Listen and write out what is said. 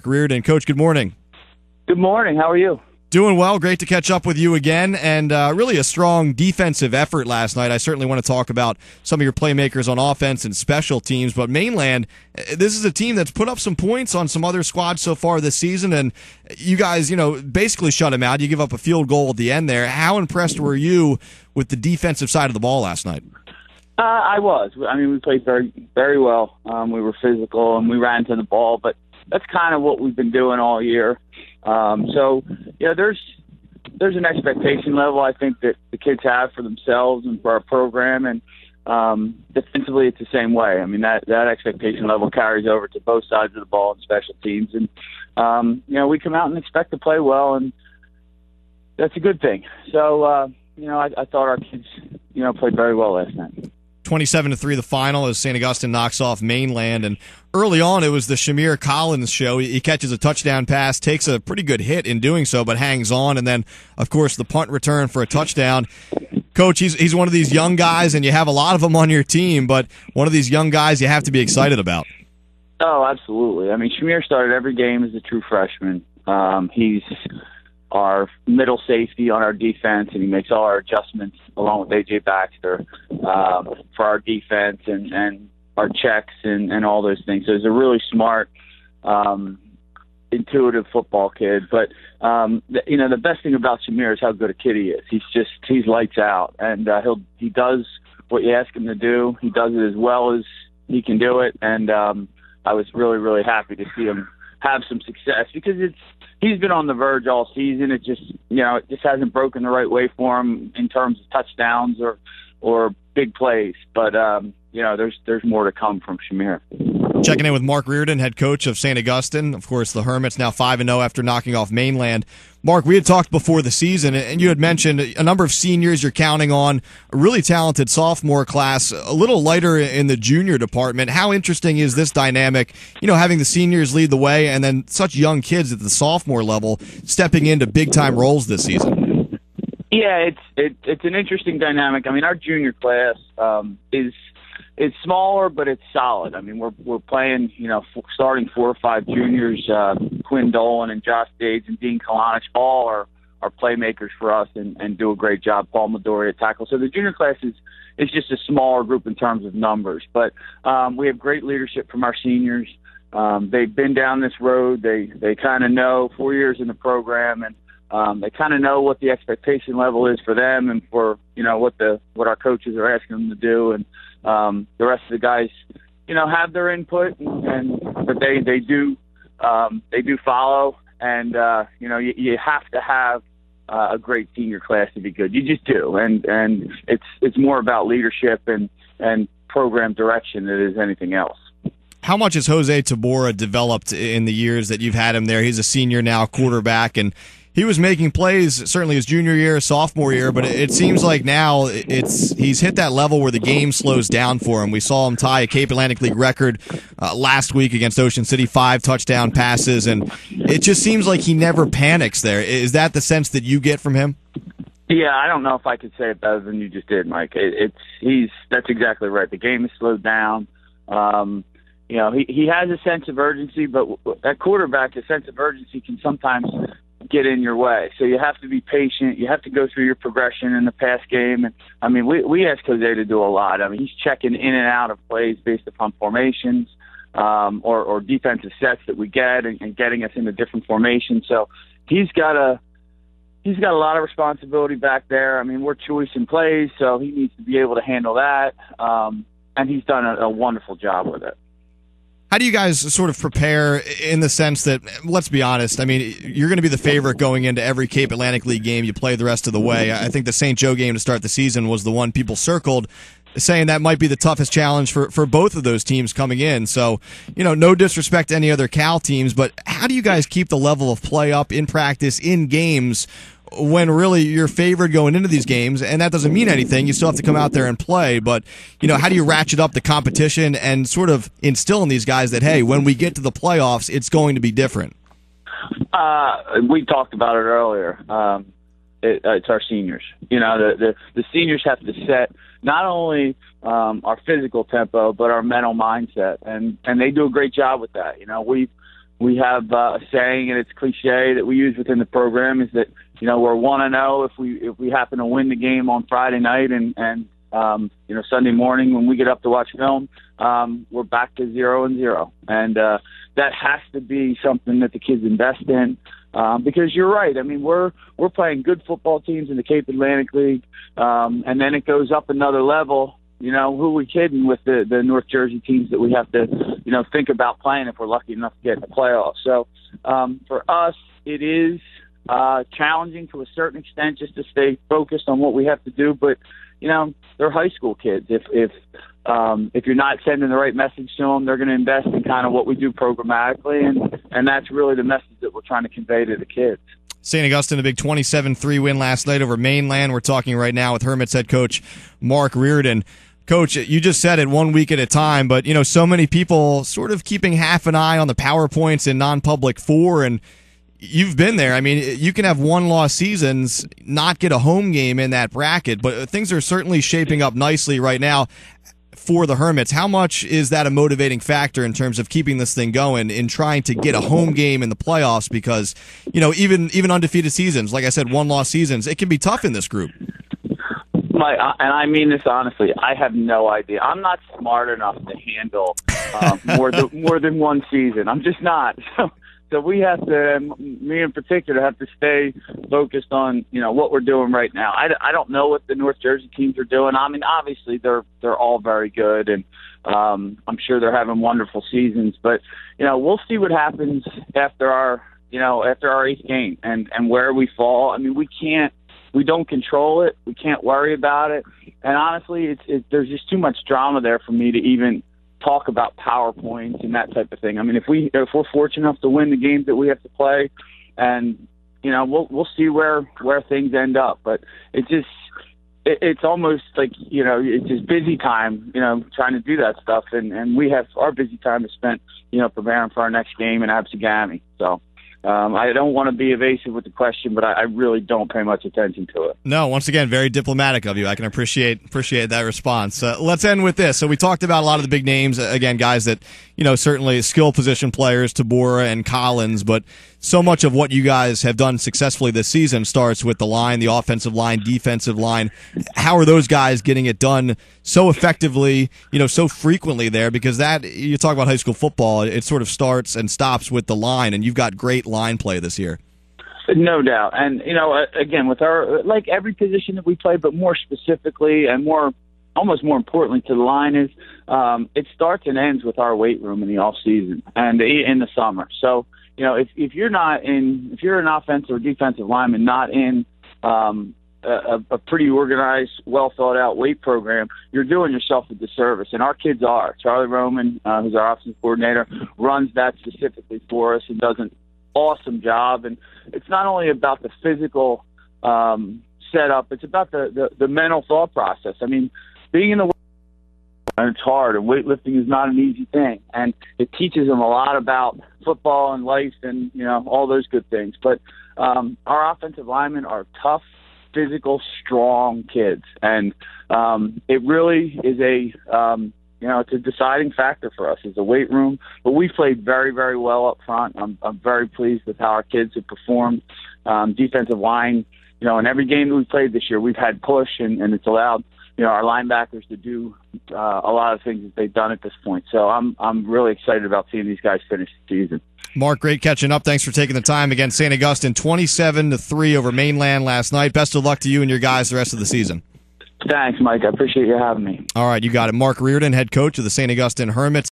Reardon. Coach, good morning. Good morning. How are you? Doing well. Great to catch up with you again, and really a strong defensive effort last night. I certainly want to talk about some of your playmakers on offense and special teams, but Mainland, this is a team that's put up some points on some other squads so far this season, and you guys, basically shut them out. You give up a field goal at the end there. How impressed were you with the defensive side of the ball last night? I was. I mean, we played very, very well. We were physical, and we ran to the ball, but that's kind of what we've been doing all year. There's an expectation level I think that the kids have for themselves and for our program, and defensively it's the same way. I mean, that expectation level carries over to both sides of the ball and special teams, and we come out and expect to play well, and that's a good thing. So I thought our kids played very well last night. 27-3 the final as St. Augustine knocks off Mainland, and early on it was the Shamir Collins show. He catches a touchdown pass, takes a pretty good hit in doing so, but hangs on, and then of course the punt return for a touchdown. Coach, he's one of these young guys, and you have a lot of them on your team, but one of these young guys you have to be excited about. Oh, absolutely. I mean, Shamir started every game as a true freshman. He's our middle safety on our defense, and he makes all our adjustments along with A.J. Baxter for our defense and our checks and all those things. So he's a really smart, intuitive football kid. But, the best thing about Shamir is how good a kid he is. He's lights out, and he does what you ask him to do. He does it as well as he can do it, and I was really, really happy to see him have some success because he's been on the verge all season. It just hasn't broken the right way for him in terms of touchdowns or big plays. But there's more to come from Shamir. Checking in with Mark Reardon, head coach of St. Augustine. Of course, the Hermits now 5-0 after knocking off Mainland. Mark, we had talked before the season, and you had mentioned a number of seniors you're counting on, a really talented sophomore class, a little lighter in the junior department. How interesting is this dynamic, having the seniors lead the way and then such young kids at the sophomore level stepping into big-time roles this season? Yeah, it's an interesting dynamic. I mean, our junior class it's smaller, but it's solid. I mean, we're playing, starting 4 or 5 juniors, Quinn Dolan and Josh Dades and Dean Kalanic, all are playmakers for us and do a great job. Paul Midori at tackle. So the junior class is just a smaller group in terms of numbers, but we have great leadership from our seniors. They've been down this road. They kind of know 4 years in the program, and they kind of know what the expectation level is for them and for what our coaches are asking them to do, and the rest of the guys, have their input, but they do follow, and you have to have a great senior class to be good. You just do, and it's more about leadership and program direction than it is anything else. How much has Jose Tabora developed in the years that you've had him there? He's a senior now, quarterback, and he was making plays certainly his junior year, sophomore year, but it seems like now he's hit that level where the game slows down for him. We saw him tie a Cape Atlantic League record last week against Ocean City, 5 touchdown passes, and it just seems like he never panics there. Is that the sense that you get from him? Yeah, I don't know if I could say it better than you just did, Mike. That's exactly right. The game is slowed down. He has a sense of urgency, but at quarterback, a sense of urgency can sometimes get in your way. So you have to be patient. You have to go through your progression in the pass game. And I mean, we ask Jose to do a lot. I mean, he's checking in and out of plays based upon formations or defensive sets that we get and getting us into different formations. So he's got a lot of responsibility back there. I mean, we're choicing plays, so he needs to be able to handle that. And he's done a wonderful job with it. How do you guys sort of prepare in the sense that, let's be honest, I mean, you're going to be the favorite going into every Cape Atlantic League game you play the rest of the way. I think the St. Joe game to start the season was the one people circled, saying that might be the toughest challenge for both of those teams coming in. So, no disrespect to any other Cal teams, but how do you guys keep the level of play up in practice, in games, when really you're favored going into these games, and that doesn't mean anything. You still have to come out there and play, but how do you ratchet up the competition and sort of instill in these guys that, hey, when we get to the playoffs, it's going to be different? We talked about it earlier. It's our seniors. The seniors have to set not only our physical tempo but our mental mindset, and they do a great job with that. we have a saying, and it's cliche that we use within the program, is that we're 1-0 if we happen to win the game on Friday night, and Sunday morning when we get up to watch film, we're back to 0-0, and that has to be something that the kids invest in. Because you're right. I mean, we're playing good football teams in the Cape Atlantic League, and then it goes up another level. Who are we kidding with the North Jersey teams that we have to, think about playing if we're lucky enough to get in the playoffs. So for us, it is challenging to a certain extent just to stay focused on what we have to do. But they're high school kids. If you're not sending the right message to them, they're going to invest in kind of what we do programmatically, and that's really the message that we're trying to convey to the kids. St. Augustine, a big 27-3 win last night over Mainland. We're talking right now with Hermits head coach Mark Reardon. Coach, you just said it, 1 week at a time, but so many people sort of keeping half an eye on the PowerPoints in non-public 4, and you've been there. I mean, you can have one-loss seasons, not get a home game in that bracket, but things are certainly shaping up nicely right now for the Hermits. How much is that a motivating factor in terms of keeping this thing going in trying to get a home game in the playoffs? Because, even undefeated seasons, like I said, one-loss seasons, it can be tough in this group. And I mean this honestly, I have no idea. I'm not smart enough to handle more than one season. I'm just not. So we have to, me in particular, have to stay focused on what we're doing right now. I don't know what the North Jersey teams are doing. I mean, obviously they're all very good, and I'm sure they're having wonderful seasons. But we'll see what happens after our eighth game and where we fall. I mean, we don't control it. We can't worry about it. And honestly, there's just too much drama there for me to even talk about PowerPoints and that type of thing. I mean, if we're fortunate enough to win the games that we have to play, and we'll see where things end up. But it's almost like it's just busy time, trying to do that stuff, and we have our busy time is spent preparing for our next game in Absegami. So. I don't want to be evasive with the question, but I really don't pay much attention to it. No, once again, very diplomatic of you. I can appreciate that response. Let's end with this. So we talked about a lot of the big names, again, guys that, certainly skill position players, Tabora and Collins, but so much of what you guys have done successfully this season starts with the line, the offensive line, defensive line. How are those guys getting it done so effectively, so frequently there? Because you talk about high school football, it sort of starts and stops with the line, and you've got great line play this year. No doubt. And, again, with like every position that we play, but more specifically and almost more importantly to the line is it starts and ends with our weight room in the off season and in the summer. So, if you're an offensive or defensive lineman not in a pretty organized, well thought out weight program, you're doing yourself a disservice. And our kids are. Charlie Roman, who's our offensive coordinator, runs that specifically for us and does an awesome job. And it's not only about the physical setup, it's about the mental thought process. I mean, being in the weight room, it's hard, and weightlifting is not an easy thing, and it teaches them a lot about football and life and all those good things. But our offensive linemen are tough, physical, strong kids, and it really is it's a deciding factor for us is the weight room. But we played very, very well up front. I'm very pleased with how our kids have performed. Defensive line, in every game that we've played this year, we've had push, and it's allowed our linebackers to do a lot of things that they've done at this point. So I'm really excited about seeing these guys finish the season. Mark, great catching up. Thanks for taking the time. Again, St. Augustine 27-3 over Mainland last night. Best of luck to you and your guys the rest of the season. Thanks, Mike. I appreciate you having me. All right, you got it. Mark Reardon, head coach of the St. Augustine Hermits.